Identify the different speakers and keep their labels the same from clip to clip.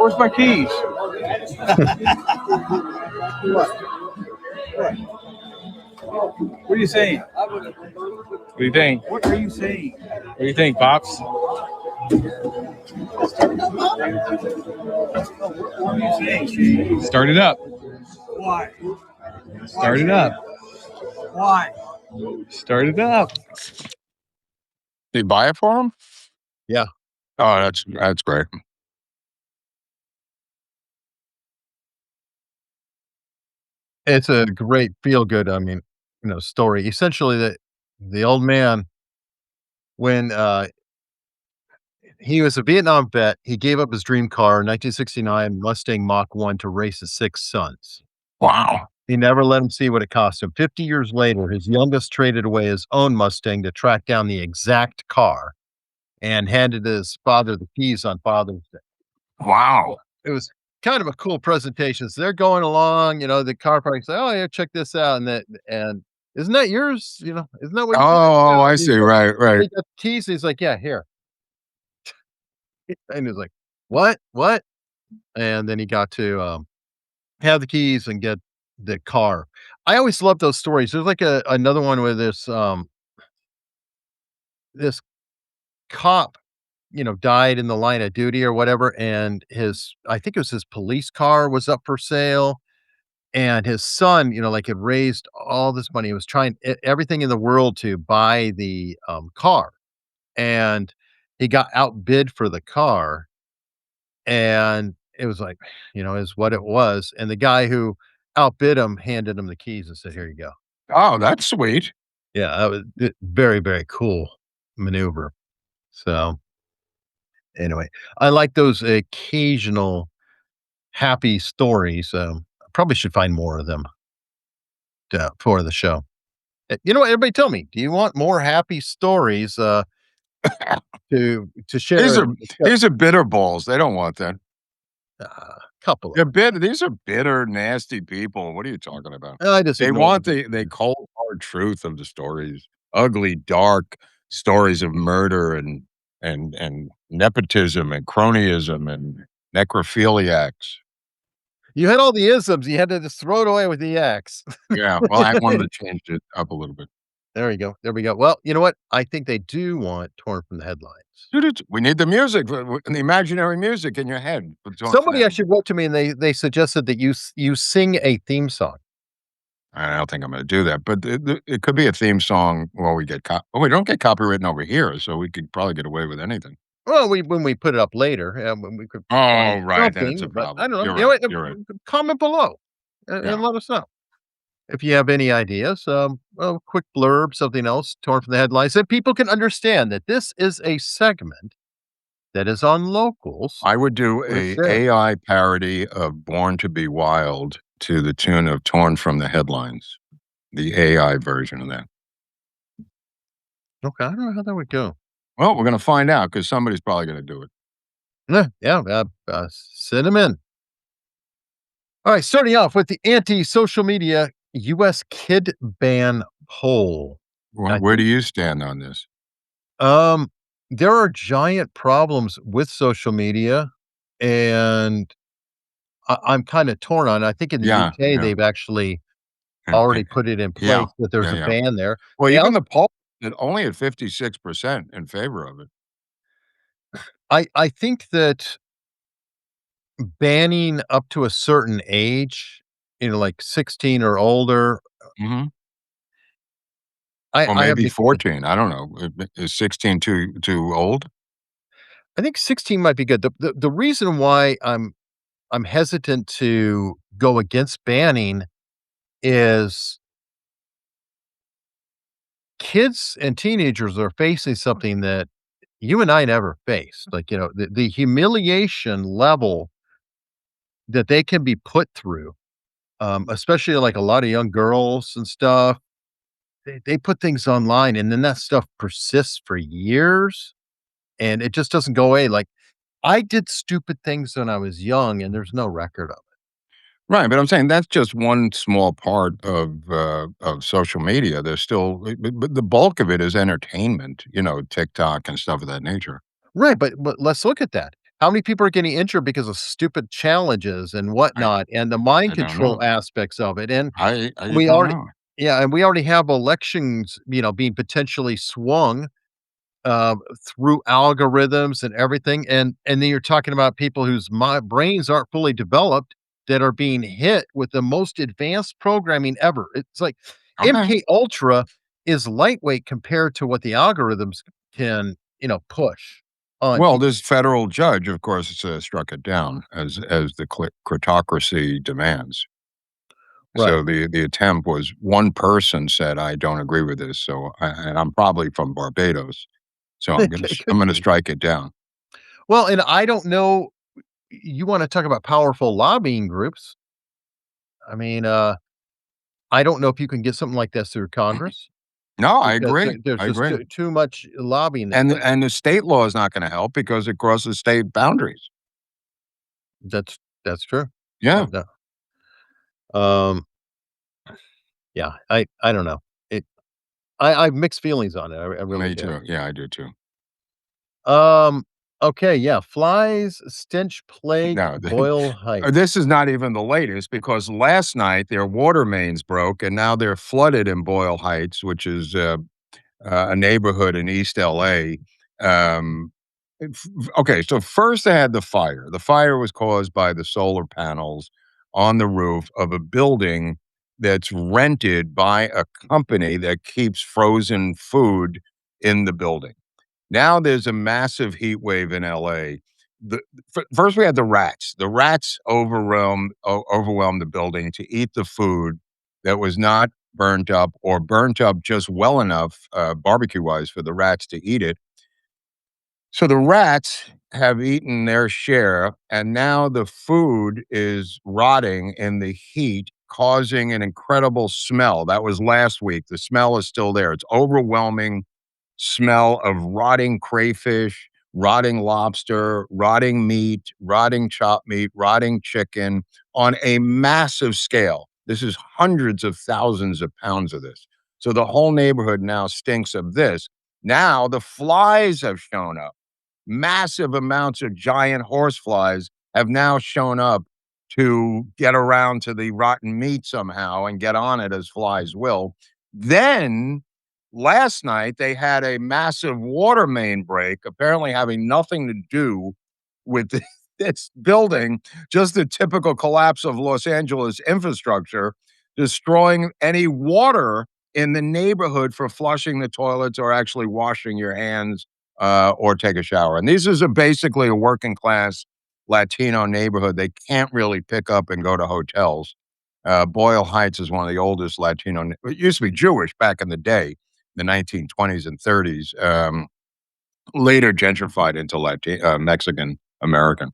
Speaker 1: Where's my keys? What are you saying?
Speaker 2: What do you think?
Speaker 1: What are you saying?
Speaker 2: What do you think, Pops?
Speaker 1: What are you saying?
Speaker 2: Start it up.
Speaker 1: Why?
Speaker 2: Start it up.
Speaker 1: Why?
Speaker 2: Start it up.
Speaker 3: Did you buy it for him?
Speaker 4: Yeah.
Speaker 3: Oh, that's great.
Speaker 4: It's a great feel-good, story. Essentially, the old man, when he was a Vietnam vet, he gave up his dream car, 1969 Mustang Mach 1, to raise his 6 sons.
Speaker 3: Wow.
Speaker 4: He never let him see what it cost him. 50 years later, his youngest traded away his own Mustang to track down the exact car and handed his father the keys on Father's Day.
Speaker 3: Wow.
Speaker 4: It was kind of a cool presentation. So they're going along, the car party say, "Oh, yeah, check this out." And isn't that yours? Isn't that what?
Speaker 3: Oh, I see. Right.
Speaker 4: He got the keys. He's like, "Yeah, here." And he's like, "What? What?" And then he got to have the keys and get the car. I always love those stories. There's like another one where this cop, died in the line of duty or whatever, and I think it was his police car was up for sale, and his son, had raised all this money. He was trying everything in the world to buy the car, and he got outbid for the car, and it was like, is what it was. And the guy who outbid him handed him the keys and said, "Here you go."
Speaker 3: Oh, that's sweet.
Speaker 4: Yeah, that was very, very cool maneuver. So anyway, I like those occasional happy stories. I probably should find more of them for the show. You know what? Everybody tell me, do you want more happy stories to share?
Speaker 3: These are bitter balls. They don't want that.
Speaker 4: Couple of
Speaker 3: They're bitter. These are bitter, nasty people. What are you talking about?
Speaker 4: I just
Speaker 3: They
Speaker 4: ignore
Speaker 3: want
Speaker 4: them.
Speaker 3: the cold, hard truth of the stories. Ugly, dark stories of murder and nepotism and cronyism and necrophiliacs.
Speaker 4: You had all the isms. You had to just throw it away with the X.
Speaker 3: Yeah, well, I wanted to change it up a little bit.
Speaker 4: There we go. There we go. Well, you know what? I think they do want Torn from the Headlines.
Speaker 3: We need the music, the imaginary music in your head.
Speaker 4: Somebody actually wrote to me and they suggested that you sing a theme song.
Speaker 3: I don't think I'm going to do that, but it could be a theme song. Well, we don't get copywritten over here, so we could probably get away with anything.
Speaker 4: Well, when we put it up later, we could.
Speaker 3: Oh, right, that's a problem.
Speaker 4: I don't know.
Speaker 3: You're right.
Speaker 4: Comment below and let us know if you have any ideas. A quick blurb, something else torn from the headlines, that people can understand that this is a segment that is on locals.
Speaker 3: I would do a AI parody of Born to Be Wild to the tune of Torn from the Headlines, the AI version of that.
Speaker 4: Okay, I don't know how that would go.
Speaker 3: Well, we're going to find out because somebody's probably going to do it.
Speaker 4: Yeah, send them in. All right, starting off with the anti-social media U.S. kid ban poll.
Speaker 3: Well, where do you stand on this?
Speaker 4: There are giant problems with social media, and I'm kind of torn on it. I think in the UK, they've actually already put it in place that there's a ban there.
Speaker 3: Well, even the poll is only at 56% in favor of it.
Speaker 4: I think that banning up to a certain age, like 16 or older.
Speaker 3: Mm-hmm. Or maybe 14. I don't know. Is 16 too old?
Speaker 4: I think 16 might be good. The reason why I'm hesitant to go against banning is kids and teenagers are facing something that you and I never faced. Like, the humiliation level that they can be put through, especially like a lot of young girls and stuff. They put things online and then that stuff persists for years and it just doesn't go away. Like, I did stupid things when I was young and there's no record of it.
Speaker 3: Right, but I'm saying that's just one small part of social media. There's still, but the bulk of it is entertainment, TikTok and stuff of that nature.
Speaker 4: Right, but let's look at that. How many people are getting injured because of stupid challenges and whatnot, and the mind
Speaker 3: I don't
Speaker 4: control
Speaker 3: know.
Speaker 4: aspects of it? And
Speaker 3: I
Speaker 4: we
Speaker 3: don't
Speaker 4: already,
Speaker 3: know.
Speaker 4: yeah, and we already have elections, being potentially swung through algorithms and everything, and then you're talking about people whose brains aren't fully developed that are being hit with the most advanced programming ever. It's like
Speaker 3: Okay.
Speaker 4: MK Ultra is lightweight compared to what the algorithms can, push on
Speaker 3: Well,
Speaker 4: people.
Speaker 3: this federal judge, of course, struck it down as the cryptocracy demands.
Speaker 4: Right.
Speaker 3: So the attempt was one person said, "I don't agree with this." So, and I'm probably from Barbados, so
Speaker 4: It
Speaker 3: I'm
Speaker 4: could
Speaker 3: gonna
Speaker 4: be.
Speaker 3: strike it down.
Speaker 4: Well, and I don't know. You want to talk about powerful lobbying groups? I mean, I don't know if you can get something like this through Congress
Speaker 3: No, I
Speaker 4: because
Speaker 3: agree.
Speaker 4: there's
Speaker 3: I
Speaker 4: just
Speaker 3: agree.
Speaker 4: too much lobbying that
Speaker 3: And
Speaker 4: goes.
Speaker 3: the state law is not going to help because it crosses state boundaries.
Speaker 4: That's true.
Speaker 3: Yeah,
Speaker 4: No. Um, yeah, I don't know. I have mixed feelings on it. I really
Speaker 3: me
Speaker 4: do.
Speaker 3: too. Yeah, I do too.
Speaker 4: Um, okay, yeah, flies, stench plagued
Speaker 3: No,
Speaker 4: Boyle Heights.
Speaker 3: this is not even the latest because last night their water mains broke and now they're flooded in Boyle Heights, which is a neighborhood in East LA. Um, okay, so first they had the fire. The fire was caused by the solar panels on the roof of a building that's rented by a company that keeps frozen food in the building. Now there's a massive heat wave in LA. First, we had the rats. The rats overwhelmed the building to eat the food that was not burnt up or burnt up just well enough, barbecue wise, for the rats to eat it. So the rats have eaten their share, and now the food is rotting in the heat, causing an incredible smell. That was last week. The smell is still there. It's overwhelming smell of rotting crayfish, rotting lobster, rotting meat, rotting chopped meat, rotting chicken on a massive scale. This is hundreds of thousands of pounds of this. So the whole neighborhood now stinks of this. Now the flies have shown up. Massive amounts of giant horseflies have now shown up to get around to the rotten meat somehow and get on it as flies will. Then last night they had a massive water main break, apparently having nothing to do with this building, just the typical collapse of Los Angeles infrastructure, destroying any water in the neighborhood for flushing the toilets or actually washing your hands or take a shower. And this is basically a working class Latino neighborhood. They can't really pick up and go to hotels. Boyle Heights is one of the oldest Latino. It used to be Jewish back in the day, the 1920s and 30s. Later gentrified into Mexican American.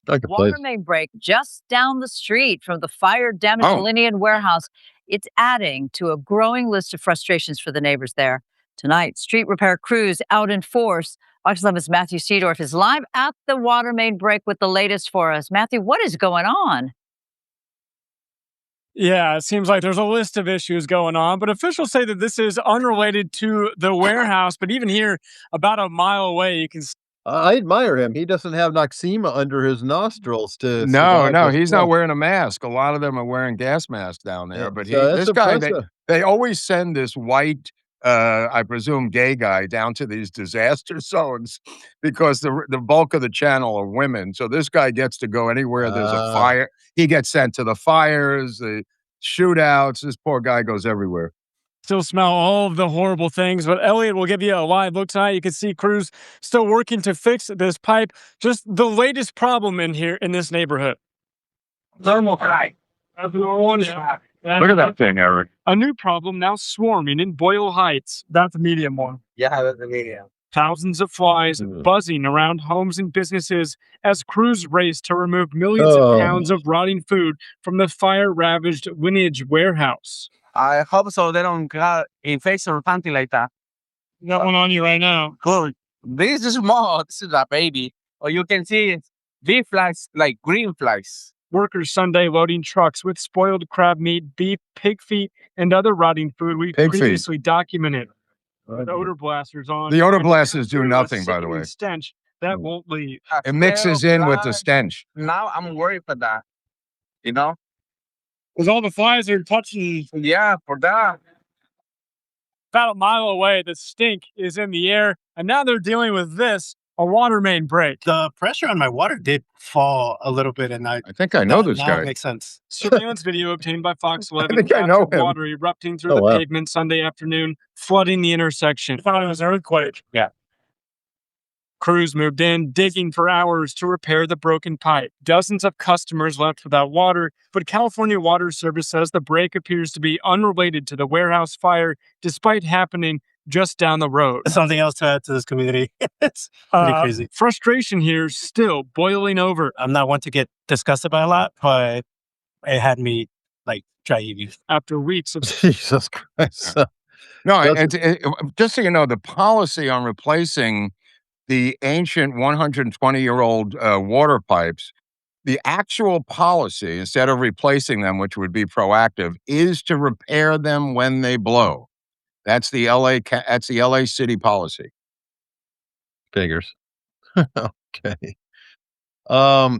Speaker 4: I could
Speaker 5: Water main break just down the street from the fire-damaged
Speaker 3: Oh.
Speaker 5: Linnean warehouse. It's adding to a growing list of frustrations for the neighbors there. Tonight, street repair crews out in force. Fox 11's Matthew Seedorf is live at the water main break with the latest for us. Matthew, what is going on?
Speaker 6: Yeah, it seems like there's a list of issues going on, but officials say that this is unrelated to the warehouse. But even here, about a mile away, you can
Speaker 4: I admire him. He doesn't have Noxema under his nostrils to
Speaker 3: No,
Speaker 4: survive
Speaker 3: no,
Speaker 4: this
Speaker 3: he's not
Speaker 4: flood.
Speaker 3: wearing a mask. A lot of them are wearing gas masks down there.
Speaker 4: Yeah,
Speaker 3: But
Speaker 4: so that's
Speaker 3: this guy,
Speaker 4: impressive.
Speaker 3: they always send this white, I presume, gay guy down to these disaster zones because the bulk of the channel are women. So this guy gets to go anywhere there's a
Speaker 4: Ah.
Speaker 3: fire. He gets sent to the fires, the shootouts. This poor guy goes everywhere.
Speaker 6: still smell all of the horrible things. But Elliot will give you a live look tonight. You can see crews still working to fix this pipe. Just the latest problem in here in this neighborhood.
Speaker 1: Thermal pipe.
Speaker 6: Look at
Speaker 3: that thing, Eric.
Speaker 6: A new problem now swarming in Boyle Heights. That's the medium one.
Speaker 1: Yeah, that's the medium.
Speaker 6: Thousands of flies buzzing around homes and businesses as crews race to remove millions of pounds of rotting food from the fire-ravaged Lineage warehouse.
Speaker 7: I hope so they don't got infection or something like that.
Speaker 6: You got one on you right now.
Speaker 7: Good. This is small. This is a baby. Or you can see big flies, like green flies.
Speaker 6: Workers Sunday loading trucks with spoiled crab meat, beef, pig feet, and other rotting food we
Speaker 3: Pig feet.
Speaker 6: previously documented. With odor blasters on.
Speaker 3: The odor blasters do
Speaker 6: A
Speaker 3: nothing, by the
Speaker 6: sickening
Speaker 3: way.
Speaker 6: stench That won't leave.
Speaker 3: It mixes in with the stench.
Speaker 7: Now I'm worried for that. You know?
Speaker 6: Because all the flies are touching.
Speaker 7: Yeah, for that.
Speaker 6: About a mile away, the stink is in the air, and now they're dealing with this, a water main break.
Speaker 8: The pressure on my water did fall a little bit, and
Speaker 3: I think I know this
Speaker 8: now
Speaker 3: guy.
Speaker 8: it makes sense.
Speaker 6: Surveillance video obtained by Fox 11
Speaker 3: think I know
Speaker 6: captured
Speaker 3: him.
Speaker 6: water erupting through
Speaker 4: Oh,
Speaker 6: the
Speaker 4: wow.
Speaker 6: pavement Sunday afternoon, flooding the intersection. I thought it was an earthquake.
Speaker 1: Yeah.
Speaker 6: Crews moved in, digging for hours to repair the broken pipe. Dozens of customers left without water, but California Water Service says the break appears to be unrelated to the warehouse fire, despite happening just down the road.
Speaker 8: Something else to add to this community. It's pretty crazy.
Speaker 6: Frustration here still boiling over.
Speaker 8: I'm not one to get disgusted by a lot, but it had me like dry heaving.
Speaker 6: After weeks of
Speaker 4: Jesus Christ.
Speaker 3: No,
Speaker 4: Doesn't-
Speaker 3: just so you know, the policy on replacing the ancient 120-year-old water pipes, the actual policy, instead of replacing them, which would be proactive, is to repair them when they blow. That's the LA city policy.
Speaker 4: Figures. Okay. Oh,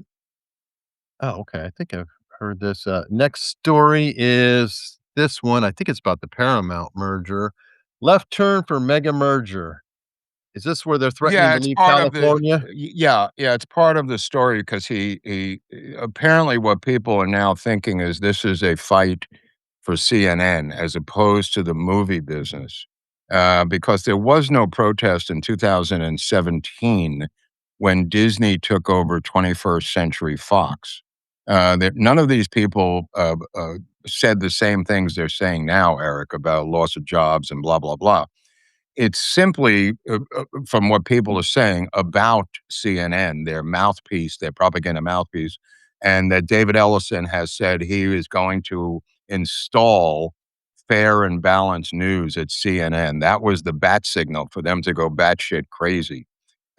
Speaker 4: okay. I think I've heard this. Next story is this one. I think it's about the Paramount merger. Left turn for mega merger. Is this where they're threatening to
Speaker 3: it's
Speaker 4: leave
Speaker 3: part
Speaker 4: California?
Speaker 3: of the yeah, it's part of the story because he apparently what people are now thinking is this is a fight for CNN as opposed to the movie business, because there was no protest in 2017 when Disney took over 21st Century Fox. None of these people said the same things they're saying now, Eric, about loss of jobs and blah, blah, blah. It's simply, from what people are saying about CNN, their mouthpiece, their propaganda mouthpiece, and that David Ellison has said he is going to install fair and balanced news at CNN. That was the bat signal for them to go batshit crazy.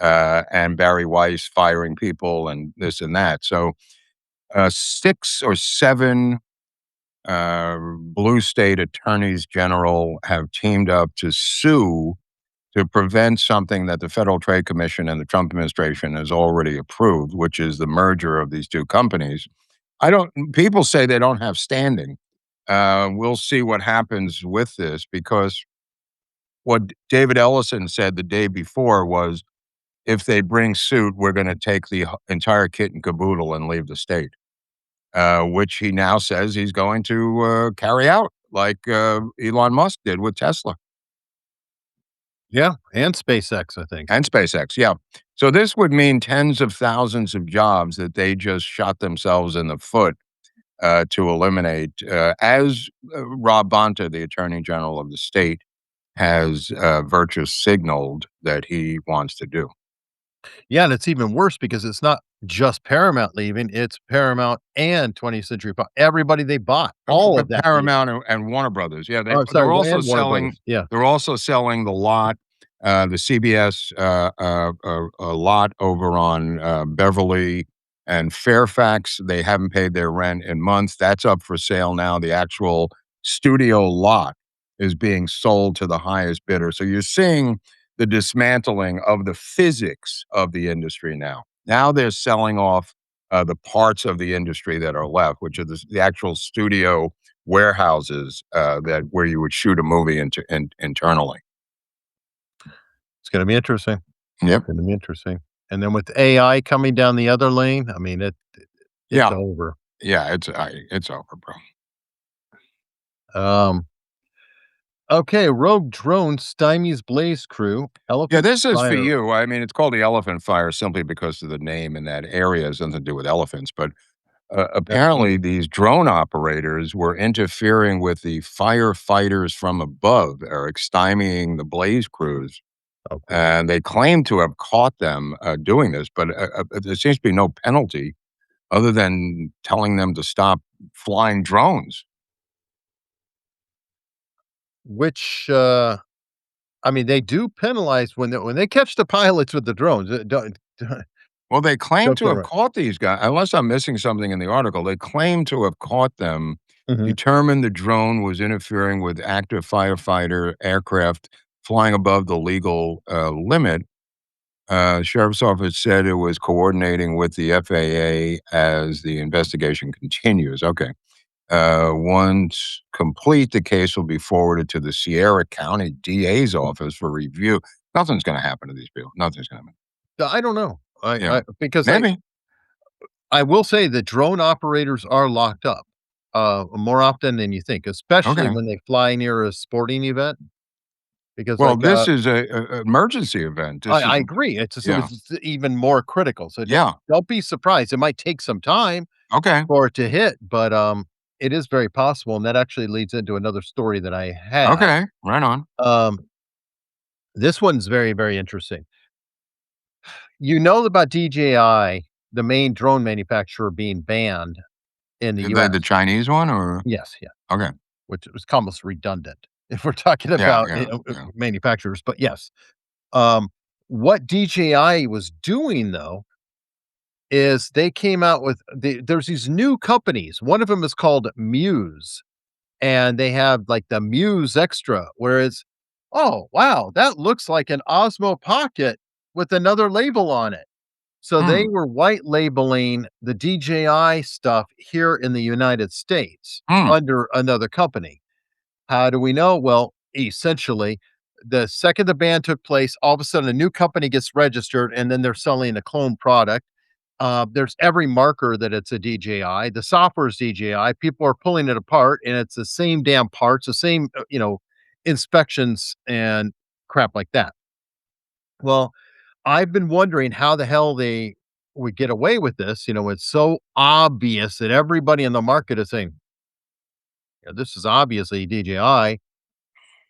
Speaker 3: And Barry Weiss firing people and this and that. So 6 or 7 blue state attorneys general have teamed up to sue to prevent something that the Federal Trade Commission and the Trump administration has already approved, which is the merger of these two companies. People say they don't have standing. We'll see what happens with this, because what David Ellison said the day before was, if they bring suit, we're going to take the entire kit and caboodle and leave the state. Which he now says he's going to carry out, like Elon Musk did with Tesla.
Speaker 4: Yeah, and SpaceX, I think.
Speaker 3: And SpaceX, yeah. So this would mean tens of thousands of jobs that they just shot themselves in the foot to eliminate, as Rob Bonta, the Attorney General of the state, has virtue signaled that he wants to do.
Speaker 4: Yeah, and it's even worse because it's not just Paramount leaving; it's Paramount and 20th Century Fox. Everybody they bought, all of that.
Speaker 3: Paramount and Warner Brothers. Yeah,
Speaker 4: Sorry,
Speaker 3: they're also
Speaker 4: and Warner
Speaker 3: selling.
Speaker 4: Brothers. Yeah,
Speaker 3: They're also selling the lot, the CBS lot over on Beverly and Fairfax. They haven't paid their rent in months. That's up for sale now. The actual studio lot is being sold to the highest bidder. So you're seeing the dismantling of the physics of the industry now. Now they're selling off the parts of the industry that are left, which are the actual studio warehouses where you would shoot a movie internally.
Speaker 4: it's going to be interesting.
Speaker 3: Yep.
Speaker 4: It's going to be interesting. And then with AI coming down the other lane, I mean, it's
Speaker 3: Yeah.
Speaker 4: over.
Speaker 3: Yeah, it's over, bro.
Speaker 4: Okay, rogue drone stymies blaze crew.
Speaker 3: Yeah,
Speaker 4: Elephant
Speaker 3: this is
Speaker 4: fire.
Speaker 3: for you. I mean, it's called the elephant fire simply because of the name in that area. It has nothing to do with elephants. But apparently these drone operators were interfering with the firefighters from above, Eric, stymieing the blaze crews.
Speaker 4: Okay.
Speaker 3: And they claim to have caught them doing this, but there seems to be no penalty other than telling them to stop flying drones.
Speaker 4: Which I mean, they do penalize when they catch the pilots with the drones.
Speaker 3: Well, they claim
Speaker 4: Don't
Speaker 3: to
Speaker 4: get it
Speaker 3: have
Speaker 4: right.
Speaker 3: caught these guys, unless I'm missing something in the article. They claim to have caught them,
Speaker 4: Mhm.
Speaker 3: determined the drone was interfering with active firefighter aircraft flying above the legal limit. Sheriff's office said it was coordinating with the FAA as the investigation continues. Okay. Once complete, the case will be forwarded to the Sierra County DA's office for review. Nothing's going to happen to these people. Nothing's going to happen.
Speaker 4: I don't know.
Speaker 3: Yeah.
Speaker 4: Because
Speaker 3: Maybe.
Speaker 4: I will say that drone operators are locked up more often than you think, especially
Speaker 3: Okay.
Speaker 4: when they fly near a sporting event. Because
Speaker 3: Well,
Speaker 4: like
Speaker 3: this is a emergency event. This
Speaker 4: I
Speaker 3: is
Speaker 4: agree. So
Speaker 3: yeah.
Speaker 4: it's even more critical. So
Speaker 3: Yeah.
Speaker 4: don't be surprised. It might take some time
Speaker 3: Okay.
Speaker 4: for it to hit, but it is very possible, and that actually leads into another story that I have.
Speaker 3: Okay. Right on.
Speaker 4: This one's very, very interesting. You know about DJI, the main drone manufacturer, being banned in the US.
Speaker 3: The Chinese one, or
Speaker 4: Yes, yeah,
Speaker 3: okay.
Speaker 4: which was almost redundant if we're talking
Speaker 3: Yeah,
Speaker 4: about
Speaker 3: yeah.
Speaker 4: manufacturers, but yes. What DJI was doing though is they came out with there's these new companies. One of them is called Muse, and they have like the Muse Extra, whereas, oh wow, that looks like an Osmo Pocket with another label on it. So they were white labeling the DJI stuff here in the United States under another company. How do we know? Well, essentially, the second the ban took place, all of a sudden a new company gets registered and then they're selling a clone product. There's every marker that it's a DJI. The software is DJI. People are pulling it apart and it's the same damn parts, the same, inspections and crap like that. Well, I've been wondering how the hell they would get away with this. It's so obvious that everybody in the market is saying, "Yeah, this is obviously DJI."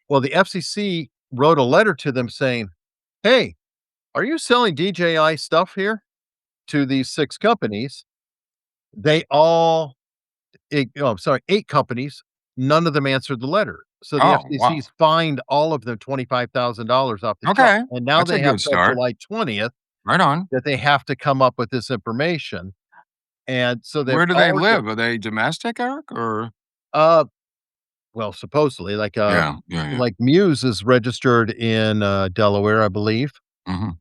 Speaker 4: Well, the FCC wrote a letter to them saying, "Hey, are you selling DJI stuff here to these 6 companies?" They all, I'm sorry, 8 companies, none of them answered the letter. So the
Speaker 3: Oh, wow.
Speaker 4: FCC's fined all of them $25,000 off the top,
Speaker 3: Okay.
Speaker 4: and now
Speaker 3: That's a
Speaker 4: they have
Speaker 3: good
Speaker 4: till
Speaker 3: start.
Speaker 4: July 20th
Speaker 3: Right on.
Speaker 4: that they have to come up with this information. And so they've
Speaker 3: Where do they
Speaker 4: already
Speaker 3: live? Are they domestic, Eric, or?
Speaker 4: uh, well, supposedly,
Speaker 3: Yeah.
Speaker 4: like Muse is registered in, Delaware, I believe.
Speaker 3: Mhm.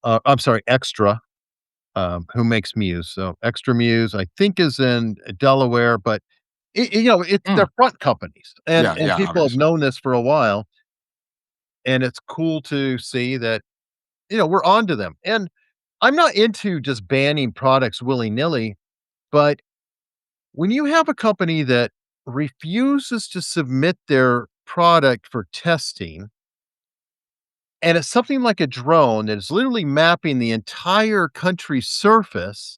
Speaker 4: I'm sorry, Extra, who makes Muse. So Extra Muse, I think, is in Delaware, but it's
Speaker 3: Mm.
Speaker 4: their front companies, and
Speaker 3: Yeah,
Speaker 4: people have
Speaker 3: obviously.
Speaker 4: known this for a while, and it's cool to see that, we're onto them. And I'm not into just banning products willy-nilly, but when you have a company that refuses to submit their product for testing, and it's something like a drone that is literally mapping the entire country's surface,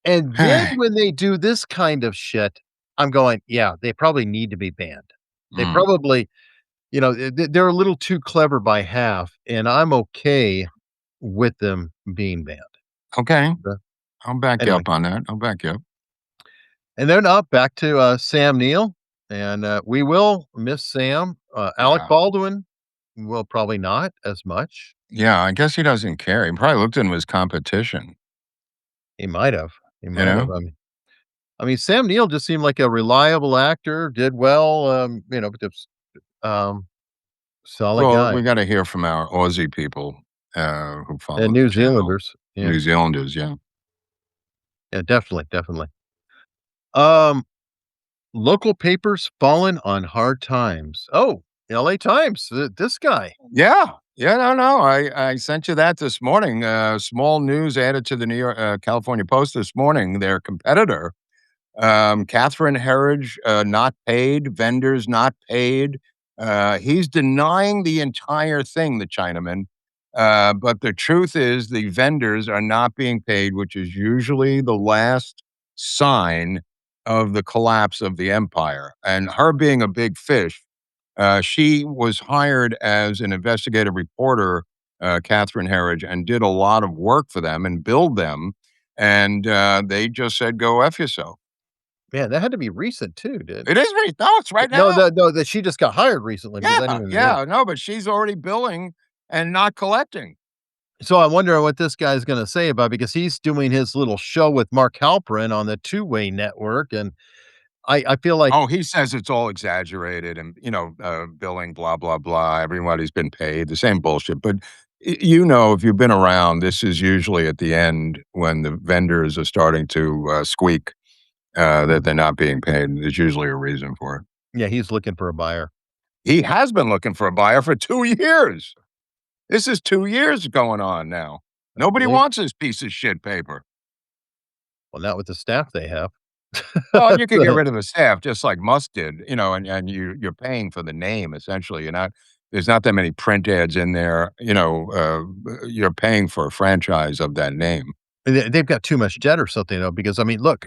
Speaker 4: and then when they do this kind of shit, I'm going, "Yeah, they probably need to be banned." They
Speaker 3: Mm.
Speaker 4: probably, they're a little too clever by half, and I'm okay with them being banned.
Speaker 3: Okay.
Speaker 4: Uh,
Speaker 3: I'll back you
Speaker 4: anyway,
Speaker 3: up on that. I'll back you up.
Speaker 4: and then up back to, Sam Neill, and, we will miss Sam. Alec
Speaker 3: Yeah.
Speaker 4: Baldwin will probably not as much.
Speaker 3: Yeah, I guess he doesn't care. He probably looked at him as competition,
Speaker 4: He might have. He
Speaker 3: you
Speaker 4: might have.
Speaker 3: know?
Speaker 4: Sam Neill just seemed like a reliable actor, did well, just, solid
Speaker 3: Well,
Speaker 4: guy.
Speaker 3: we gotta hear from our Aussie people, who follow
Speaker 4: And
Speaker 3: the
Speaker 4: New
Speaker 3: channel.
Speaker 4: Zealanders. Yeah.
Speaker 3: New Zealanders, yeah.
Speaker 4: Yeah, definitely, definitely. Um, Local papers fallen on hard times. Oh, LA Times, this guy.
Speaker 3: Yeah. Yeah, no. I sent you that this morning. Small news added to the New York California Post this morning. Their competitor, Catherine Herridge, not paid, vendors not paid. He's denying the entire thing, the Chinaman. But the truth is the vendors are not being paid, which is usually the last sign of the collapse of the empire. And her being a big fish, she was hired as an investigative reporter, Catherine Herridge, and did a lot of work for them and billed them. And they just said, "Go F yourself."
Speaker 4: Man, that had to be recent too, dude.
Speaker 3: It is right. No, it's right
Speaker 4: No,
Speaker 3: now.
Speaker 4: that she just got hired recently because I
Speaker 3: Yeah,
Speaker 4: didn't even
Speaker 3: yeah. No, but she's already billing and not collecting.
Speaker 4: So I wonder what this guy's gonna say about because he's doing his little show with Mark Halperin on the Two-Way Network, and I feel like
Speaker 3: Oh, he says it's all exaggerated and, billing, blah, blah, blah. Everybody's been paid, the same bullshit. But You know, if you've been around, this is usually at the end when the vendors are starting to squeak that they're not being paid. There's usually a reason for it.
Speaker 4: Yeah, he's looking for a buyer.
Speaker 3: He has been looking for a buyer for 2 years. This is 2 years going on now. Nobody
Speaker 4: believe-
Speaker 3: wants this piece of shit paper.
Speaker 4: Well, not with the staff they have.
Speaker 3: Well, you could get rid of the staff just like Musk did, you know, and you're paying for the name essentially. There's not that many print ads in there, you know, you're paying for a franchise of that name.
Speaker 4: They've got too much debt or something, though, because I mean, look,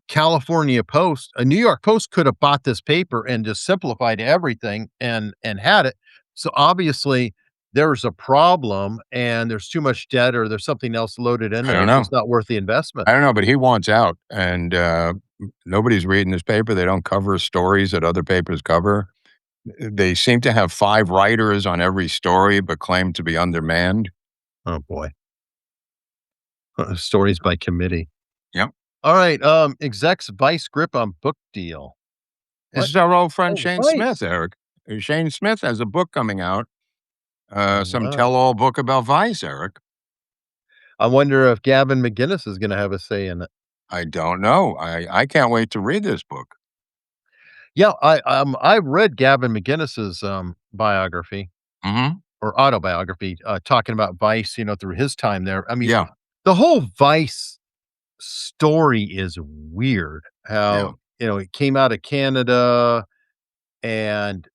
Speaker 4: California Post, a New York Post could have bought this paper and just simplified everything and had it. So obviously there's a problem and there's too much debt or there's something else loaded in
Speaker 3: I
Speaker 4: there.
Speaker 3: don't
Speaker 4: It's
Speaker 3: know.
Speaker 4: just not worth the investment.
Speaker 3: I don't know, but he wants out, and nobody's reading this paper. They don't cover stories that other papers cover. They seem to have 5 writers on every story, but claim to be undermanned.
Speaker 4: Oh boy. Stories by committee.
Speaker 3: Yep.
Speaker 4: All right. Execs vice grip on book deal.
Speaker 3: This is our old friend
Speaker 4: Oh,
Speaker 3: Shane
Speaker 4: Vice.
Speaker 3: Smith, Eric. Shane Smith has a book coming out, some
Speaker 4: wow.
Speaker 3: tell-all book about Vice, Eric.
Speaker 4: I wonder if Gavin McGinnis is going to have a say in it.
Speaker 3: I don't know. I can't wait to read this book.
Speaker 4: Yeah, I've read Gavin McGinnis's biography
Speaker 3: Mhm.
Speaker 4: or autobiography, talking about Vice, you know, through his time there. I mean,
Speaker 3: Yeah.
Speaker 4: the whole Vice story is weird. How you know it came out of Canada, and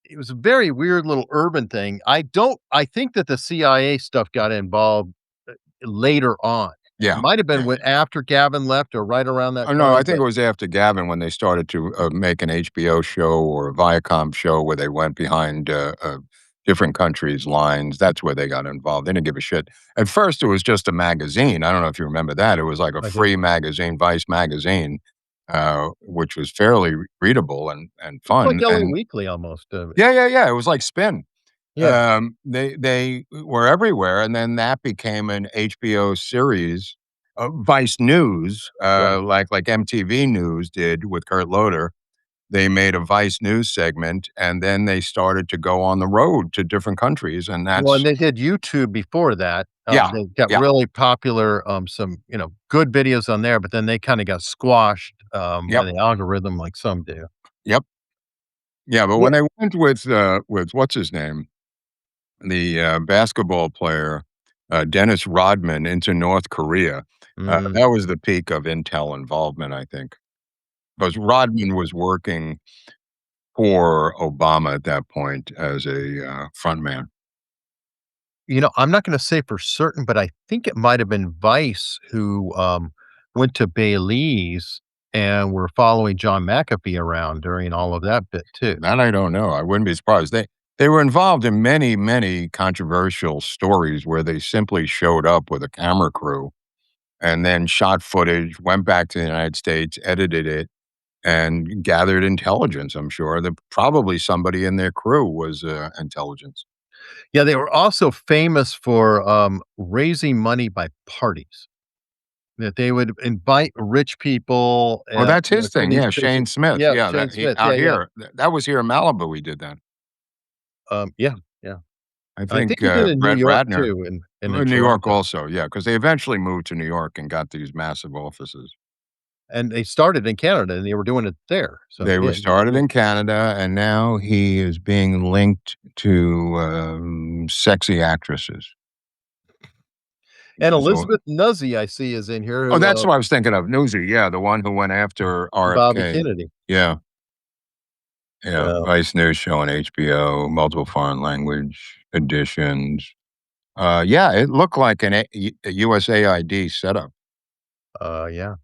Speaker 4: it was a very weird little urban thing. I think that the CIA stuff got involved later on.
Speaker 3: Yeah.
Speaker 4: It might have been
Speaker 3: Yeah.
Speaker 4: when after Gavin left or right around that
Speaker 3: Oh,
Speaker 4: time.
Speaker 3: no, I think
Speaker 4: but-
Speaker 3: it was after Gavin when they started to make an HBO show or a Viacom show where they went behind different countries' lines. That's where they got involved. They didn't give a shit. At first, it was just a magazine. I don't know if you remember that. It was like a
Speaker 4: I do.
Speaker 3: free magazine, Vice magazine, which was fairly readable and fun.
Speaker 4: like LA
Speaker 3: and
Speaker 4: Weekly almost.
Speaker 3: yeah. It was like Spin.
Speaker 4: Yeah.
Speaker 3: They were everywhere, and then that became an HBO series, Vice News,
Speaker 4: Right.
Speaker 3: like MTV News did with Kurt Loder. They made a Vice News segment, and then they started to go on the road to different countries, and
Speaker 4: Well, and they did YouTube before that.
Speaker 3: Yeah,
Speaker 4: They got
Speaker 3: yeah.
Speaker 4: really popular, some, you know, good videos on there, but then they kinda got squashed, by
Speaker 3: Yep.
Speaker 4: the algorithm like some do.
Speaker 3: Yep. Yeah, but
Speaker 4: Yeah.
Speaker 3: when they went with what's his name? The basketball player, Dennis Rodman into North Korea,
Speaker 4: Mm.
Speaker 3: that was the peak of Intel involvement, I think. Because Rodman was working for Obama at that point as a front man.
Speaker 4: You know, I'm not gonna say for certain, but I think it might have been Vice who, went to Belize and were following John McAfee around during all of that bit too.
Speaker 3: That I don't know. I wouldn't be surprised. They were involved in many, many controversial stories where they simply showed up with a camera crew and then shot footage, went back to the United States, edited it, and gathered intelligence, I'm sure. That probably somebody in their crew was intelligence.
Speaker 4: Yeah, they were also famous for, raising money by parties. That they would invite rich people
Speaker 3: Well, that's
Speaker 4: you know,
Speaker 3: his
Speaker 4: to
Speaker 3: thing.
Speaker 4: these
Speaker 3: Yeah,
Speaker 4: places.
Speaker 3: Shane Smith.
Speaker 4: Yeah,
Speaker 3: Yeah,
Speaker 4: Shane Smith.
Speaker 3: out
Speaker 4: Yeah, yeah.
Speaker 3: here. That was here in Malibu. We did that.
Speaker 4: Yeah.
Speaker 3: I
Speaker 4: I
Speaker 3: think
Speaker 4: think he did it in New
Speaker 3: Brett
Speaker 4: York
Speaker 3: Ratner.
Speaker 4: too, and in
Speaker 3: New York
Speaker 4: Toronto.
Speaker 3: also, yeah, because they eventually moved to New York and got these massive offices.
Speaker 4: And they started in Canada, and they were doing it there. So
Speaker 3: They were
Speaker 4: yeah,
Speaker 3: started in Canada, and now he is being linked to sexy actresses.
Speaker 4: and
Speaker 3: So
Speaker 4: Elizabeth Nuzzi, I see, is in here.
Speaker 3: oh,
Speaker 4: Who,
Speaker 3: that's what I was thinking of. Newsy, yeah, the one who went after
Speaker 4: Bobby
Speaker 3: RFK.
Speaker 4: Kennedy.
Speaker 3: Yeah, yeah.
Speaker 4: Yeah.
Speaker 3: Vice News show on HBO, multiple foreign language editions. Yeah, it looked like a USAID setup.
Speaker 4: Yeah.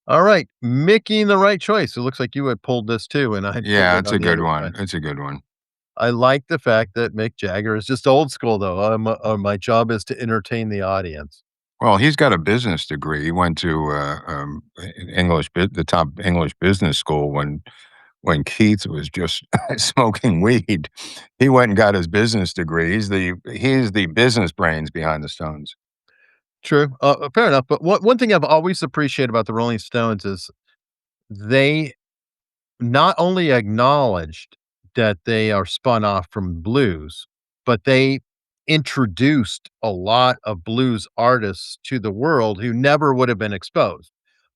Speaker 4: All right, making the right choice. It looks like you had pulled this too, and I had pulled
Speaker 3: Yeah,
Speaker 4: it
Speaker 3: it's
Speaker 4: on
Speaker 3: a
Speaker 4: the
Speaker 3: good
Speaker 4: other
Speaker 3: one.
Speaker 4: side.
Speaker 3: It's a good one.
Speaker 4: I like the fact that Mick Jagger is just old school, though. My job is to entertain the audience.
Speaker 3: Well, he's got a business degree. He went to the top English business school when Keith was just smoking weed. He went and got his business degree. He's the business brains behind the Stones.
Speaker 4: True, fair enough. But one thing I've always appreciated about the Rolling Stones is they not only acknowledged that they are spun off from blues, but they introduced a lot of blues artists to the world who never would have been exposed.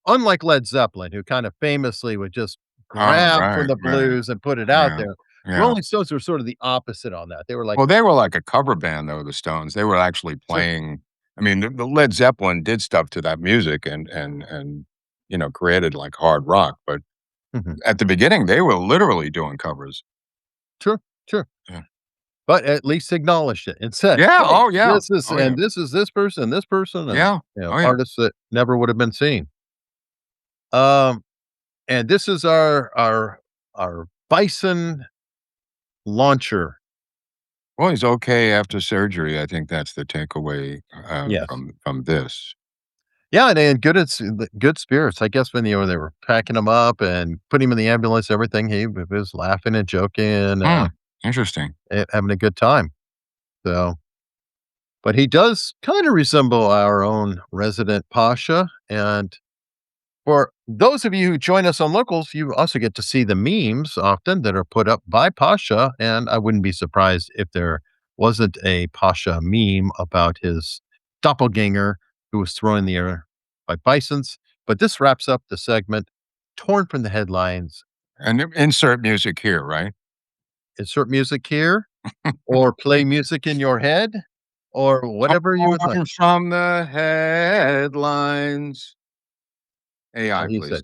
Speaker 4: Unlike Led Zeppelin, who kind of famously would just
Speaker 3: Oh,
Speaker 4: grab from
Speaker 3: right,
Speaker 4: the
Speaker 3: right.
Speaker 4: blues and put it out
Speaker 3: Yeah,
Speaker 4: there.
Speaker 3: yeah.
Speaker 4: Rolling Stones were sort of the opposite on that. They were like,
Speaker 3: Well, they were like a cover band, though, the Stones. They were actually
Speaker 4: Sure.
Speaker 3: playing. I mean, the Led Zeppelin did stuff to that music and created like hard rock. But
Speaker 4: Mhm.
Speaker 3: at the beginning, they were literally doing covers.
Speaker 4: Sure, sure.
Speaker 3: Yeah.
Speaker 4: But at least acknowledged it and said,
Speaker 3: Yeah.
Speaker 4: "Hey,
Speaker 3: Oh, yeah.
Speaker 4: this is
Speaker 3: Oh, yeah.
Speaker 4: and this is this person, and
Speaker 3: Yeah. Oh, yeah.
Speaker 4: artists that never would have been seen." Um, and this is our Bison launcher.
Speaker 3: Well, he's okay after surgery. I think that's the takeaway
Speaker 4: Yes.
Speaker 3: from this.
Speaker 4: Yeah, and in good spirits. I guess when, they were packing him up and putting him in the ambulance, everything, he was laughing and joking,
Speaker 3: Interesting.
Speaker 4: having a good time. So, but he does kinda resemble our own resident Pasha, and for those of you who join us on Locals, you also get to see the memes often that are put up by Pasha, and I wouldn't be surprised if there wasn't a Pasha meme about his doppelganger who was thrown in the air by bisons. But this wraps up the segment, torn from the headlines.
Speaker 3: And insert music here, right?
Speaker 4: Insert music here, or play music in your head, or whatever you would like.
Speaker 3: Torn from the headlines. AI,
Speaker 4: He
Speaker 3: please.
Speaker 4: said,